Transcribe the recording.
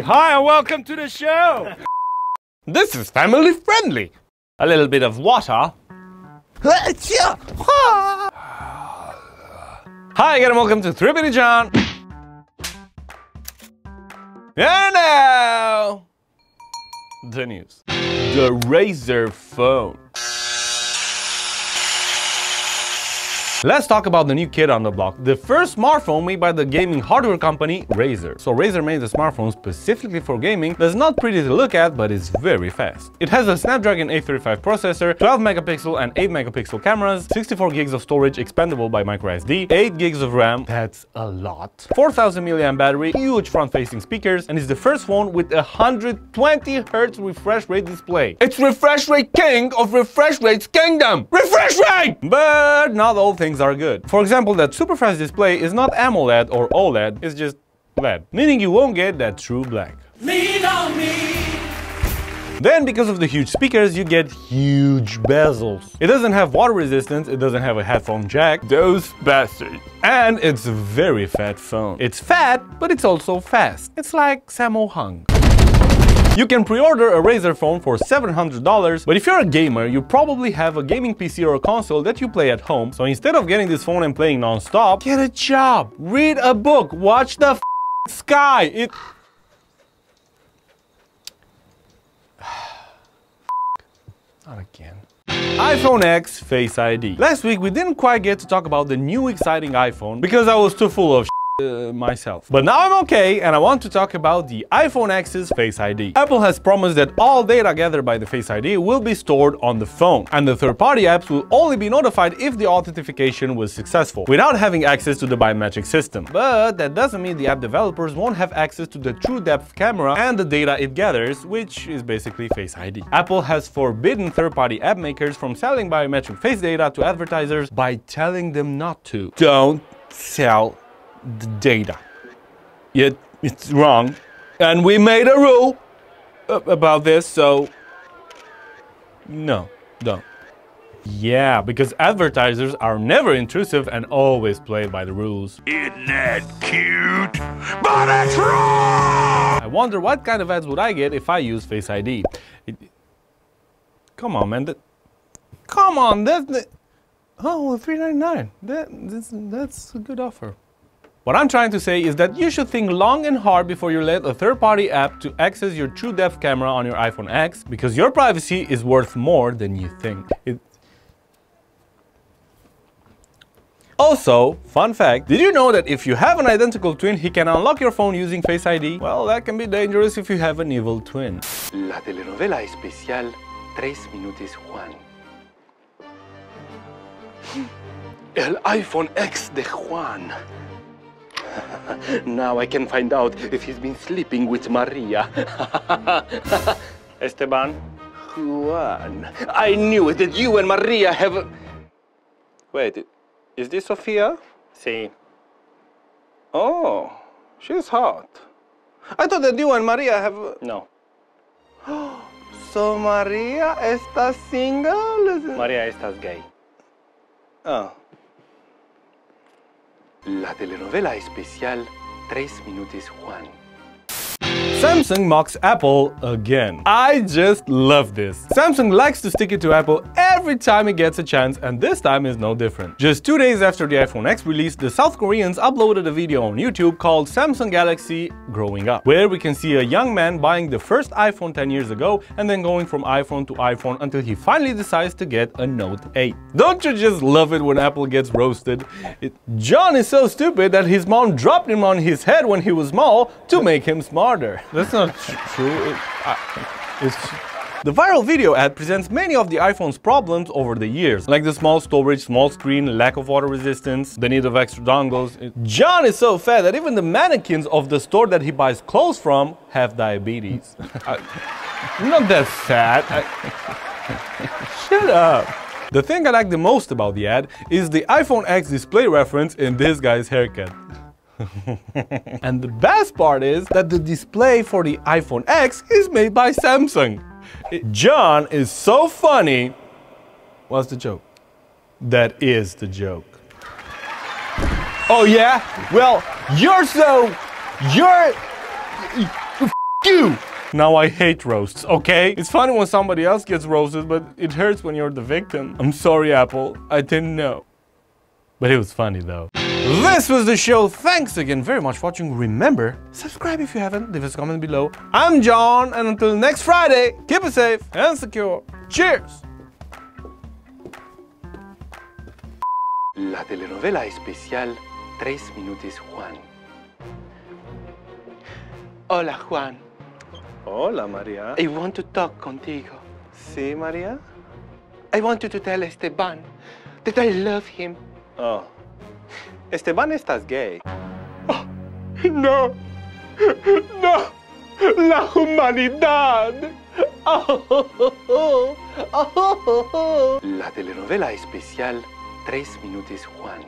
Hi and welcome to the show! This is family friendly. A little bit of water. Hi again and welcome to Trippity John. And now, the news. The Razer phone. Let's talk about the new kid on the block, the first smartphone made by the gaming hardware company Razer. So Razer made the smartphone specifically for gaming that's not pretty to look at, but is very fast. It has a Snapdragon 835 processor, 12 megapixel and 8 megapixel cameras, 64 gigs of storage expandable by microSD, 8 gigs of RAM, that's a lot, 4000 mAh battery, huge front-facing speakers, and is the first phone with a 120Hz refresh rate display. It's refresh rate king of refresh rate's kingdom! Refresh rate! But not all things are good. For example, that super fast display is not AMOLED or OLED, it's just LED, meaning you won't get that true black. Lean on me. Then, because of the huge speakers, you get huge bezels. It doesn't have water resistance, it doesn't have a headphone jack, those bastards. And it's a very fat phone. It's fat, but it's also fast. It's like Sammo Hung. You can pre-order a Razer phone for $700, but if you're a gamer, you probably have a gaming PC or a console that you play at home, so instead of getting this phone and playing non-stop, get a job, read a book, watch the sky, Not again. iPhone X Face ID. Last week we didn't quite get to talk about the new exciting iPhone because I was too full of myself. But now I'm okay and I want to talk about the iPhone X's Face ID. Apple has promised that all data gathered by the Face ID will be stored on the phone, and the third-party apps will only be notified if the authentication was successful, without having access to the biometric system. But that doesn't mean the app developers won't have access to the true depth camera and the data it gathers, which is basically Face ID. Apple has forbidden third-party app makers from selling biometric face data to advertisers by telling them not to. Don't sell the data. Yet it's wrong, and we made a rule about this, so no, don't. Yeah, because advertisers are never intrusive and always play by the rules. Isn't that cute? But it's wrong! I wonder what kind of ads would I get if I use Face ID. Come on, man. Come on, oh, $3.99. That's a good offer. What I'm trying to say is that you should think long and hard before you let a third-party app to access your true depth camera on your iPhone X, because your privacy is worth more than you think. Also, fun fact, did you know that if you have an identical twin, he can unlock your phone using Face ID? Well, that can be dangerous if you have an evil twin. La telenovela especial 3 minutos Juan. El iPhone X de Juan. Now I can find out if he's been sleeping with Maria. Esteban? Juan, I knew it, that you and Maria have... Wait, is this Sofia? Sí. Oh, she's hot. I thought that you and Maria have... No. So Maria está single? Maria, estás gay. Oh. La telenovela especial 3 minutos Juan. Samsung mocks Apple again. I just love this. Samsung likes to stick it to Apple every time it gets a chance, and this time is no different. Just 2 days after the iPhone X release, the South Koreans uploaded a video on YouTube called Samsung Galaxy Growing Up, where we can see a young man buying the first iPhone 10 years ago and then going from iPhone to iPhone until he finally decides to get a Note 8. Don't you just love it when Apple gets roasted? John is so stupid that his mom dropped him on his head when he was small to make him smarter. That's not true. The viral video ad presents many of the iPhone's problems over the years, like the small storage, small screen, lack of water resistance, the need of extra dongles. John is so fat that even the mannequins of the store that he buys clothes from have diabetes. I'm not that fat. Shut up. The thing I like the most about the ad is the iPhone X display reference in this guy's haircut. And the best part is that the display for the iPhone X is made by Samsung. John is so funny. What's the joke? That is the joke. Oh yeah? Well, you're Now I hate roasts, okay? It's funny when somebody else gets roasted, but it hurts when you're the victim. I'm sorry, Apple. I didn't know. But it was funny though. This was the show. Thanks again very much for watching. Remember, subscribe if you haven't. Leave us a comment below. I'm John, and until next Friday, keep it safe and secure. Cheers! La telenovela especial 3 minutos Juan. Hola Juan. Hola, María. I want to talk contigo. Sí, María? I want you to tell Esteban that I love him. Oh. Esteban, estás gay. Oh, no. No. La humanidad. Oh, oh, oh, oh, oh, oh. La telenovela especial 3 minutos Juan.